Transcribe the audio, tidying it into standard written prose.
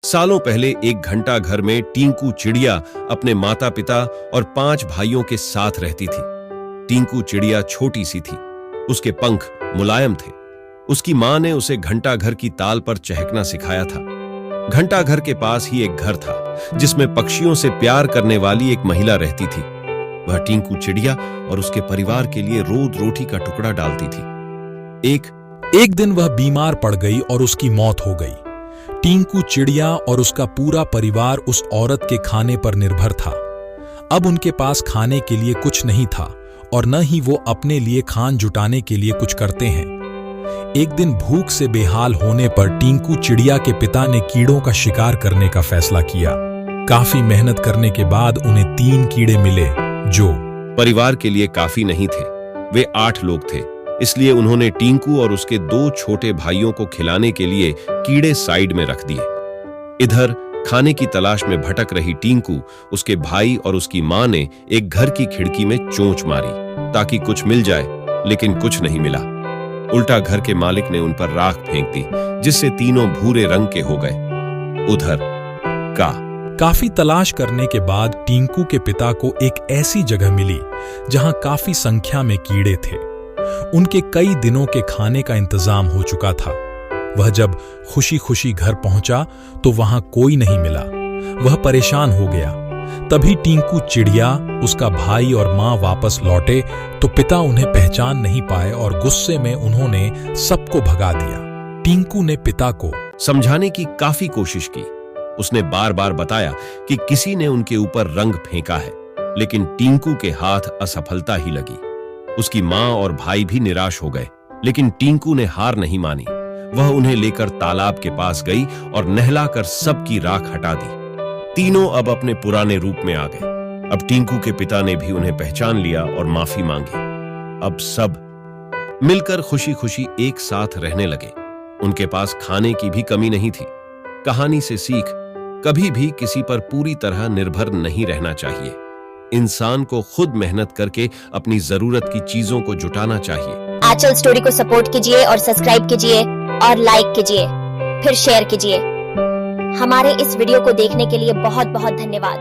सालों पहले एक घंटा घर में टिंकू चिड़िया अपने माता पिता और 5 भाइयों के साथ रहती थी। टिंकू चिड़िया छोटी सी थी, उसके पंख मुलायम थे। उसकी मां ने उसे घंटा घर की ताल पर चहकना सिखाया था। घंटा घर के पास ही एक घर था जिसमें पक्षियों से प्यार करने वाली एक महिला रहती थी। वह टिंकू चिड़िया और उसके परिवार के लिए रोज रोटी का टुकड़ा डालती थी। एक दिन वह बीमार पड़ गई और उसकी मौत हो गई। टिंकू चिड़िया और उसका पूरा परिवार उस औरत के खाने पर निर्भर था। अब उनके पास खाने के लिए कुछ नहीं था और न ही वो अपने लिए खान जुटाने के लिए कुछ करते हैं। एक दिन भूख से बेहाल होने पर टिंकू चिड़िया के पिता ने कीड़ों का शिकार करने का फैसला किया। काफी मेहनत करने के बाद उन्हें 3 कीड़े मिले जो परिवार के लिए काफी नहीं थे। वे 8 लोग थे, इसलिए उन्होंने टिंकू और उसके 2 छोटे भाइयों को खिलाने के लिए कीड़े साइड में रख दिए। इधर खाने की तलाश में भटक रही टिंकू, उसके भाई और उसकी मां ने एक घर की खिड़की में चोंच मारी ताकि कुछ मिल जाए, लेकिन कुछ नहीं मिला। उल्टा घर के मालिक ने उन पर राख फेंक दी, जिससे तीनों भूरे रंग के हो गए। उधर काफी तलाश करने के बाद टिंकू के पिता को एक ऐसी जगह मिली जहां काफी संख्या में कीड़े थे। उनके कई दिनों के खाने का इंतजाम हो चुका था। वह जब खुशी खुशी घर पहुंचा तो वहां कोई नहीं मिला। वह परेशान हो गया। तभी टिंकू चिड़िया, उसका भाई और मां वापस लौटे तो पिता उन्हें पहचान नहीं पाए और गुस्से में उन्होंने सबको भगा दिया। टिंकू ने पिता को समझाने की काफी कोशिश की। उसने बार बार बताया कि किसी ने उनके ऊपर रंग फेंका है, लेकिन टिंकू के हाथ असफलता ही लगी। उसकी मां और भाई भी निराश हो गए, लेकिन टिंकू ने हार नहीं मानी। वह उन्हें लेकर तालाब के पास गई और नहलाकर सबकी राख हटा दी। तीनों अब अपने पुराने रूप में आ गए। अब टिंकू के पिता ने भी उन्हें पहचान लिया और माफी मांगी। अब सब मिलकर खुशी खुशी एक साथ रहने लगे। उनके पास खाने की भी कमी नहीं थी। कहानी से सीख, कभी भी किसी पर पूरी तरह निर्भर नहीं रहना चाहिए। इंसान को खुद मेहनत करके अपनी जरूरत की चीजों को जुटाना चाहिए। आंचल स्टोरी को सपोर्ट कीजिए और सब्सक्राइब कीजिए और लाइक कीजिए, फिर शेयर कीजिए। हमारे इस वीडियो को देखने के लिए बहुत बहुत धन्यवाद।